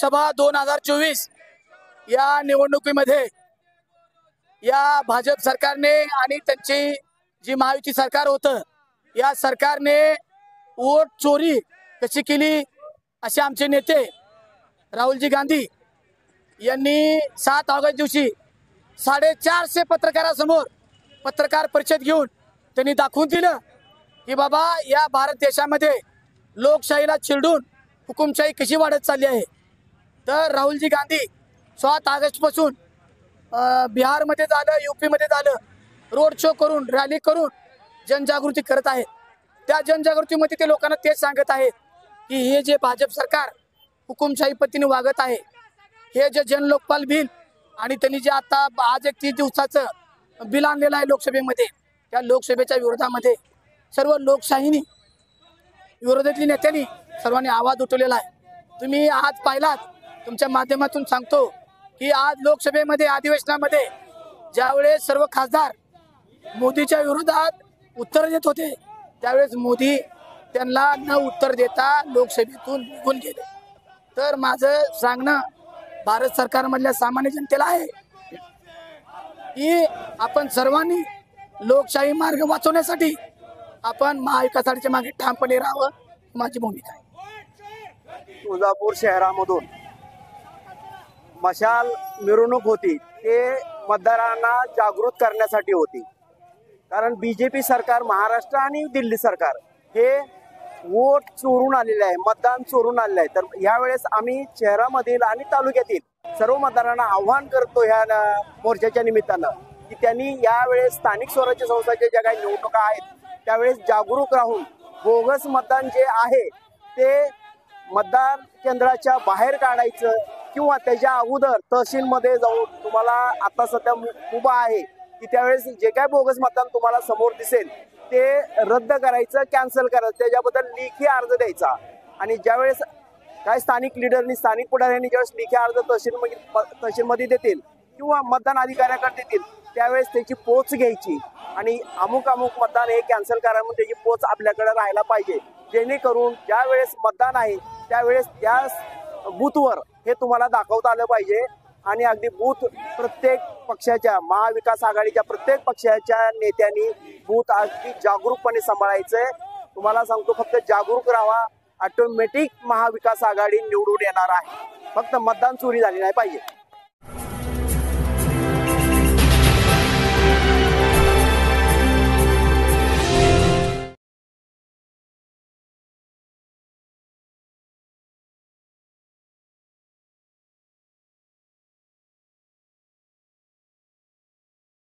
लोकसभा 2024 या निवडणुकीमध्ये या भाजप सरकारने आणि त्यांची जी महायुती सरकार होतं या सरकारने वोट चोरी कशी केली असे आमचे नेते राहुलजी गांधी यांनी 7 ऑगस्ट दिवशी 450 पत्रकारांसमोर पत्रकार परिषद घेऊन त्यांनी दाखवून दिलं की बाबा या भारत देशामध्ये लोकशाहीला चिरडून हुकुमशाही कशी वाढत चालली आहे। तर राहुलजी गांधी 7 ऑगस्ट पासून बिहारमध्ये झालं, यूपीमध्ये झालं, रोड शो करून रॅली करून जनजागृती करत आहेत। त्या जनजागृतीमध्ये ते लोकांना तेच सांगत आहेत की हे जे भाजप सरकार हुकुमशाही पद्धतीने वागत आहे, हे जे जनलोकपाल बिल आणि त्यांनी जे आता आज 31 दिवसाचं बिल आणलेलं आहे लोकसभेमध्ये, त्या लोकसभेच्या विरोधामध्ये सर्व लोकशाहीनी विरोधातली नेत्यांनी सर्वांनी आवाज उठवलेला आहे। तुम्ही आज पाहिलात, तुमच्या माध्यमातून सांगतो की आज लोकसभेमध्ये अधिवेशनामध्ये ज्यावेळेस सर्व खासदार मोदीच्या विरोधात उत्तर देत होते त्यावेळेस मोदी त्यांना न उत्तर देता लोकसभेतून निघून गेले। तर माझं सांगणं भारत सरकारमधल्या सामान्य जनतेला आहे की आपण सर्वांनी लोकशाही मार्ग वाचवण्यासाठी आपण महाविकास आघाडीच्या मागे ठामपणे राहावं, माझी भूमिका आहे। तुळजापूर शहरामधून मशाल मिरवणूक होती, ते मतदारांना जागृत करण्यासाठी होती। कारण बीजेपी सरकार, महाराष्ट्र आणि दिल्ली सरकार हे वोट चोरून आलेले आहे, मतदान चोरून आलेले आहे। तर यावेळेस आम्ही शहरामधील आणि तालुक्यातील सर्व मतदारांना आव्हान करतो ह्या मोर्चाच्या निमित्तानं की त्यांनी यावेळेस स्थानिक स्वराज्य संस्थांच्या ज्या काही निवडणुका आहेत त्यावेळेस जागरूक राहून बोगस मतदान जे आहे ते मतदान केंद्राच्या बाहेर काढायचं किंवा त्याच्या अगोदर तहसीलमध्ये जाऊन तुम्हाला आता सध्या उभा आहे की त्यावेळेस जे काय बोगस मतदान तुम्हाला समोर दिसेल ते रद्द करायचं, कॅन्सल करायचं, त्याच्याबद्दल लेखी अर्ज द्यायचा। आणि ज्यावेळेस काय स्थानिक लिडरनी, स्थानिक पुढाऱ्यांनी ज्यावेळेस लेखी अर्ज तहसीलमध्ये देतील किंवा मतदान अधिकाऱ्याकडे देतील त्यावेळेस त्याची पोच घ्यायची आणि अमुक मतदान हे कॅन्सल करा म्हणून त्याची पोच आपल्याकडे राहायला पाहिजे, जेणेकरून ज्या वेळेस मतदान आहे त्यावेळेस त्या बूथवर हे तुम्हाला दाखवता आलं पाहिजे। आणि अगदी बूथ प्रत्येक पक्षाच्या, महाविकास आघाडीच्या प्रत्येक पक्षाच्या नेत्यांनी बूथ अगदी जागरूकपणे सांभाळायचंय। तुम्हाला सांगतो, फक्त जागरूक राहा, ऑटोमॅटिक महाविकास आघाडी निवडून येणार आहे, फक्त मतदान चोरी झाली नाही पाहिजे।